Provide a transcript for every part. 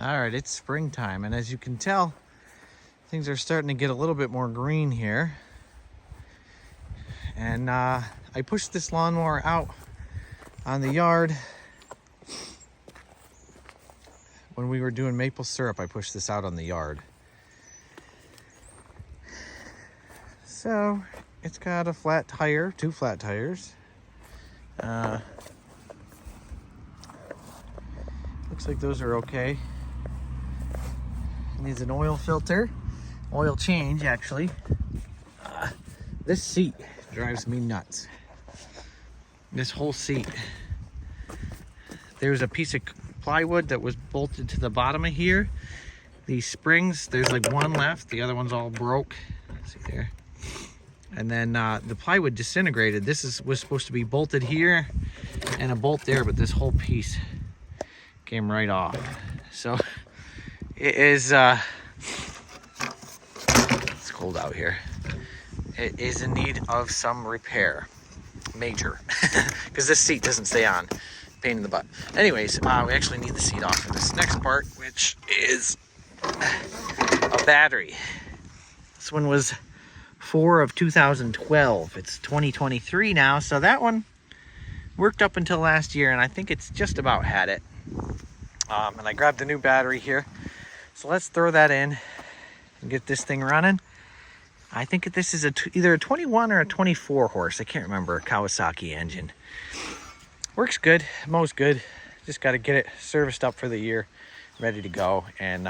All right, it's springtime, and as you can tell, things are starting to get a little bit more green here. And I pushed this lawnmower out on the yard. When we were doing maple syrup, I pushed this out on the yard. So it's got a flat tire, 2 flat tires. Looks like those are okay. Needs an oil filter, oil change actually. This seat drives me nuts. This whole seat. There's a piece of plywood that was bolted to the bottom of here. These springs, there's like one left, the other one's all broke. See there. And then the plywood disintegrated. This was supposed to be bolted here and a bolt there, but this whole piece came right off. So it is, it's cold out here. It is in need of some repair, major, because this seat doesn't stay on. Pain in the butt. Anyways, we actually need the seat off for this next part, which is a battery. This one was 4 of 2012. It's 2023 now, so that one worked up until last year, and I think it's just about had it. And I grabbed the new battery here. So let's throw that in and get this thing running. I think this is either a 21 or a 24 horse. I can't remember. A Kawasaki engine. Works good. Mows good. Just got to get it serviced up for the year. Ready to go. And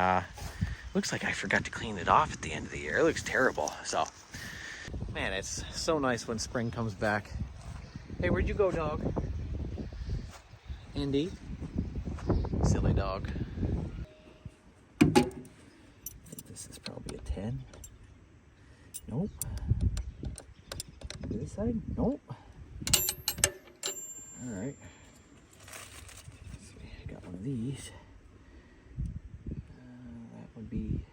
looks like I forgot to clean it off at the end of the year. It looks terrible. So, man, it's so nice when spring comes back. Hey, where'd you go, dog? Indy. Silly dog. I think this is probably a 10. Nope. This side? Nope. All right. Let's see. I got one of these. That would be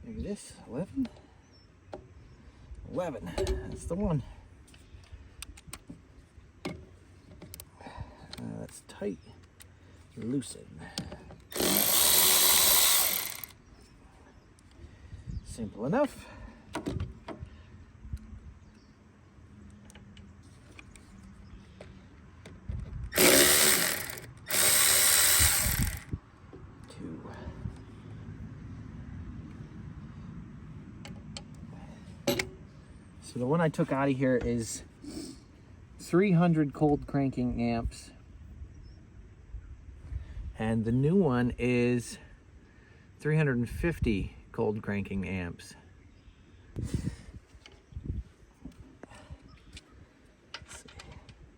maybe this 11. 11. That's the one. That's tight. Loosen. Simple enough. So the one I took out of here is 300 cold cranking amps. And the new one is 350 cold cranking amps.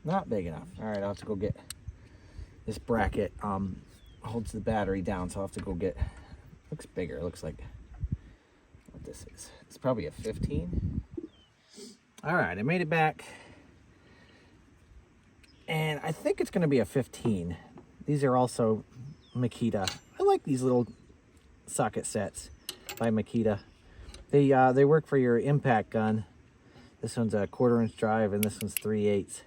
Not big enough. All right, I'll have to go get this bracket. Holds the battery down, so I'll have to go get. Looks bigger. It looks like what this is. It's probably a 15. All right, I made it back, and I think it's going to be a 15. These are also Makita. I like these little socket sets by Makita. They work for your impact gun. This one's a 1/4 inch drive, and this one's 3/8.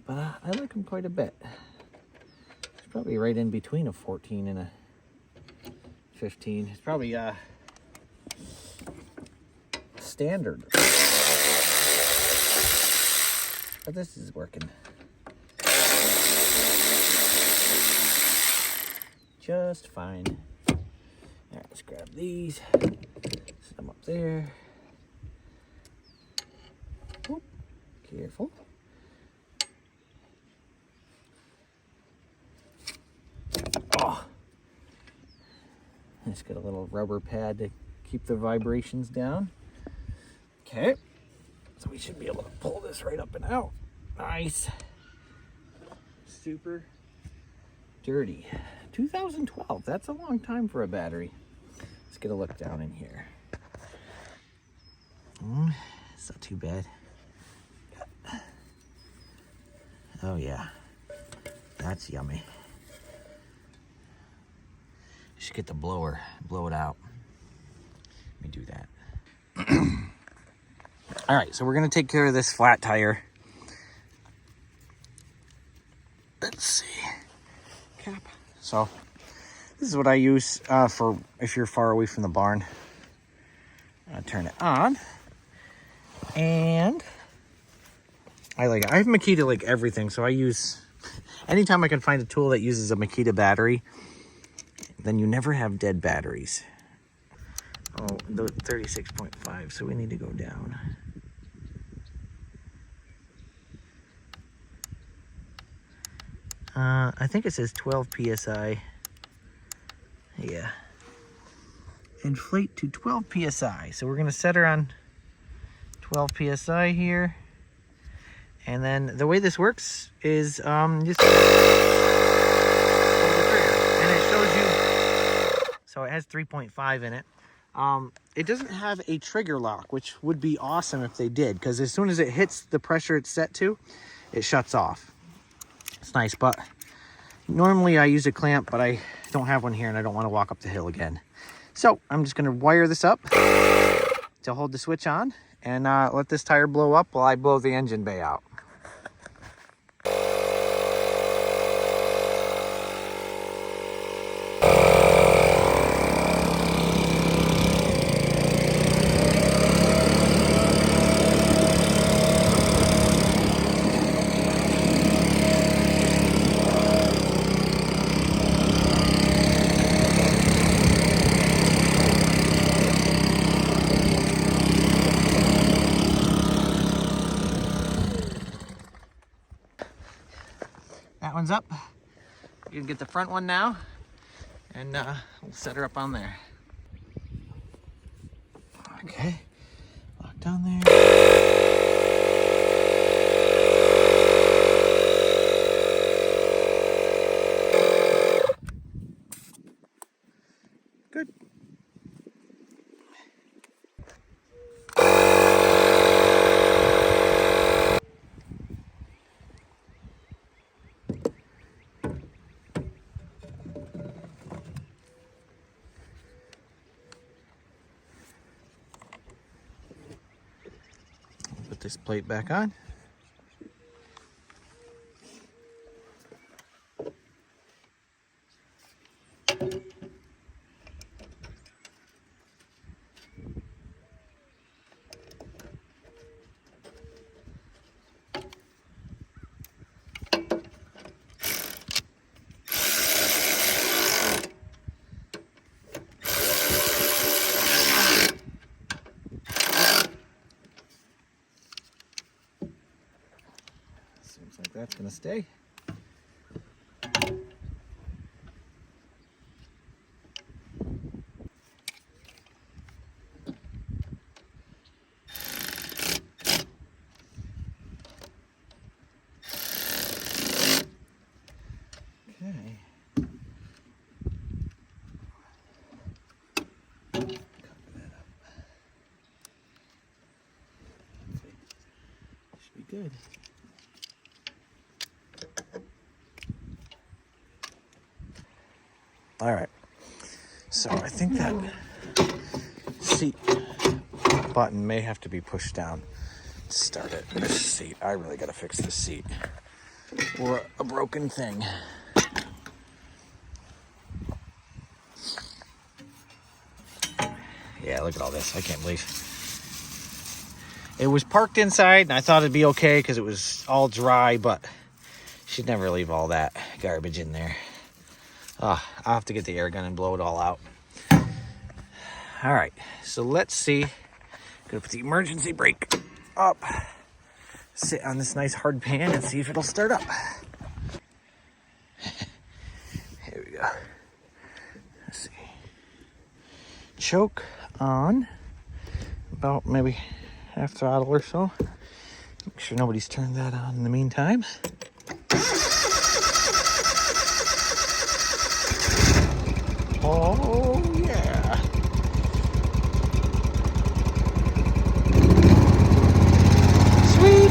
But I like them quite a bit. It's probably right in between a 14 and a 15. It's probably standard. But this is working just fine. All right, let's grab these. Set them up there. Oop, careful. Oh, let's get a little rubber pad to keep the vibrations down. Okay, so we should be able to pull this right up and out. Nice. Super dirty. 2012, that's a long time for a battery. Let's get a look down in here. It's not too bad. Oh yeah, that's yummy. You should get the blower, blow it out. Let me do that. All right, so we're gonna take care of this flat tire. Let's see, cap. So This is what I use for if you're far away from the barn. I'll turn it on. And I have Makita like everything, so I use, anytime I can find a tool that uses a Makita battery, then you never have dead batteries. Oh, the 36.5, so we need to go down. I think it says 12 PSI. Yeah. Inflate to 12 PSI. So we're gonna set her on 12 PSI here. And then the way this works is just pull the trigger. And it shows you, so it has 3.5 in it. It doesn't have a trigger lock, which would be awesome if they did, because as soon as it hits the pressure it's set to, it shuts off. It's nice, but normally I use a clamp, but I don't have one here and I don't want to walk up the hill again. So I'm just going to wire this up to hold the switch on and let this tire blow up while I blow the engine bay out. That one's up. You can get the front one now, and we'll set her up on there. Okay, lock down there. Good. Put this plate back on. Seems like that's gonna stay. Okay. Cover that up. Should be good. All right, so I think that seat button may have to be pushed down to start it. This seat, I really gotta fix this seat, or a broken thing. Yeah, look at all this, I can't believe. It was parked inside and I thought it'd be okay because it was all dry, but she'd never leave all that garbage in there. I'll have to get the air gun and blow it all out. All right, so let's see. Gonna put the emergency brake up, sit on this nice hard pan and see if it'll start up. Here we go. Let's see. Choke on, about maybe half throttle or so. Make sure nobody's turned that on in the meantime. Oh, yeah. Sweet.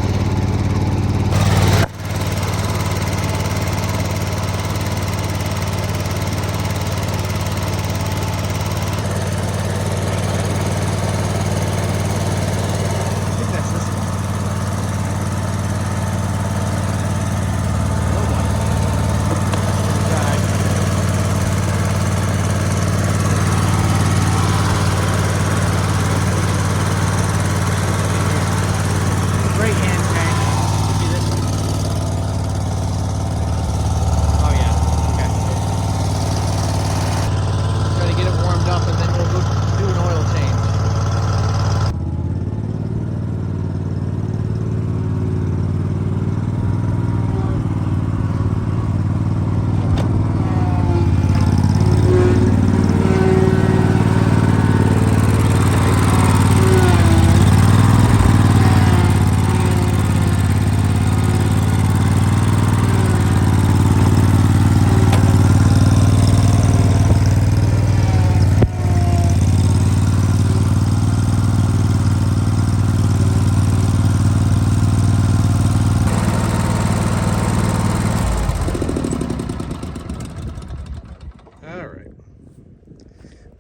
I think that's this one.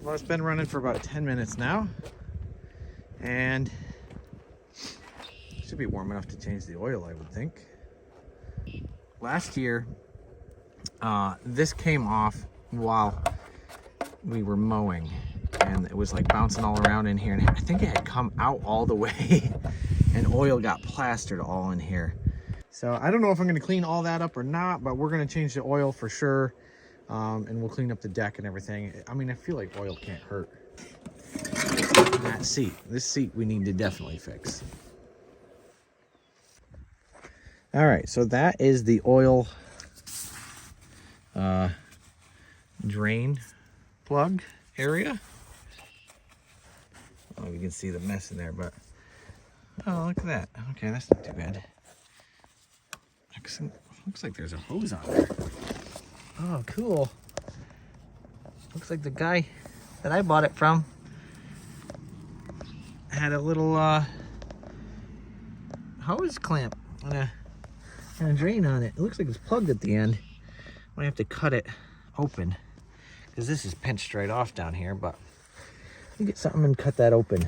Well, it's been running for about 10 minutes now, and it should be warm enough to change the oil, I would think. Last year, this came off while we were mowing, and it was like bouncing all around in here, and I think it had come out all the way and oil got plastered all in here. So I don't know if I'm going to clean all that up or not, but we're going to change the oil for sure, and we'll clean up the deck and everything. I mean, I feel like oil can't hurt. That seat, this seat we need to definitely fix. All right, so that is the oil drain plug area. Oh, you can see the mess in there, but oh, look at that. Okay, that's not too bad. Looks like there's a hose on there. Oh, cool. Looks like the guy that I bought it from had a little hose clamp and a drain on it. It looks like it's plugged at the end. Might have to cut it open because this is pinched right off down here, but let me get something and cut that open.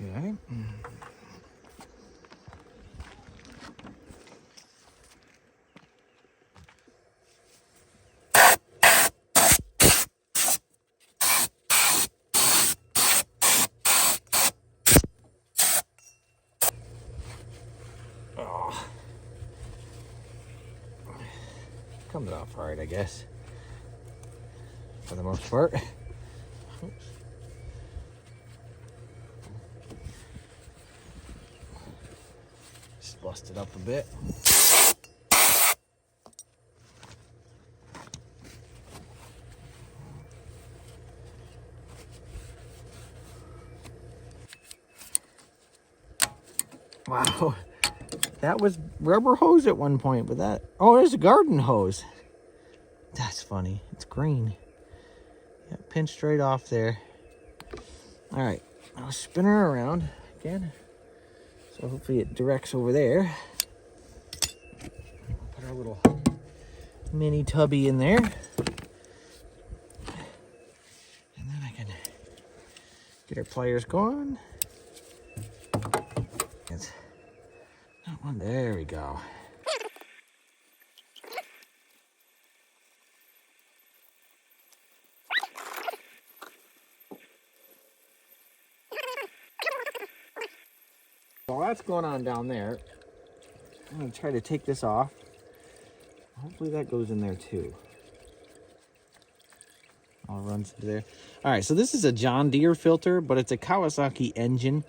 Okay. Oh. Comes off hard, I guess, for the most part. Oops. Just bust it up a bit. Wow, that was rubber hose at one point, but that, oh, there's a garden hose. That's funny. It's green. Yeah, pinched right off there. All right, I'll spin her around again. So hopefully it directs over there. Put our little mini tubby in there. And then I can get our pliers going. It's that one, there we go. While that's going on down there, I'm going to try to take this off. Hopefully that goes in there too. All runs into there. All right, so this is a John Deere filter, but it's a Kawasaki engine.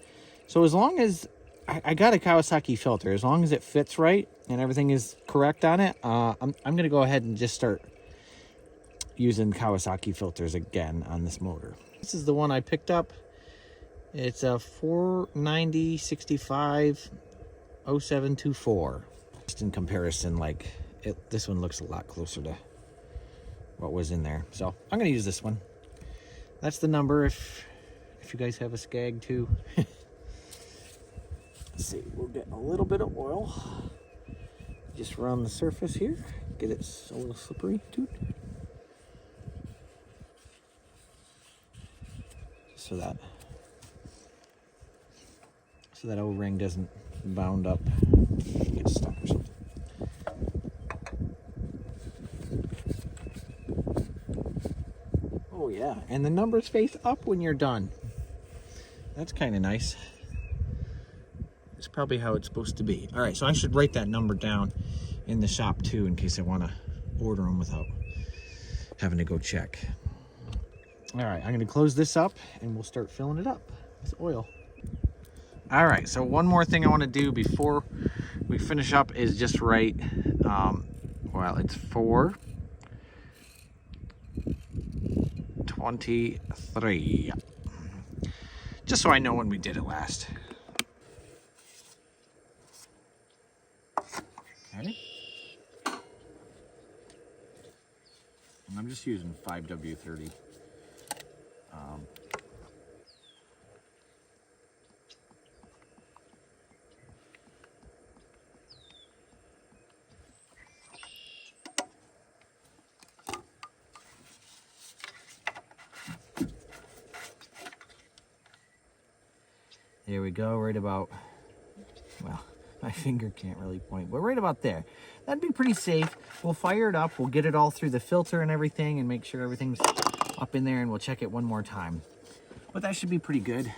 So as long as I got a Kawasaki filter, as long as it fits right and everything is correct on it, I'm going to go ahead and just start using Kawasaki filters again on this motor. This is the one I picked up. It's a 490/65 0724. Just in comparison, like this one looks a lot closer to what was in there. So I'm going to use this one. That's the number if you guys have a Scag too. Let's see, we'll get a little bit of oil just around the surface here, get it a little slippery, dude. So that O-ring doesn't bound up, get stuck or something. Oh yeah, and the numbers face up when you're done. That's kind of nice. It's probably how it's supposed to be. All right, so I should write that number down in the shop too, in case I want to order them without having to go check. All right, I'm going to close this up and we'll start filling it up with oil. All right, so one more thing I want to do before we finish up is just write, well, it's 423, just so I know when we did it last. Okay. And I'm just using 5W30. There we go, right about, well, my finger can't really point, but right about there. That'd be pretty safe. We'll fire it up, we'll get it all through the filter and everything and make sure everything's up in there, and we'll check it one more time. But that should be pretty good.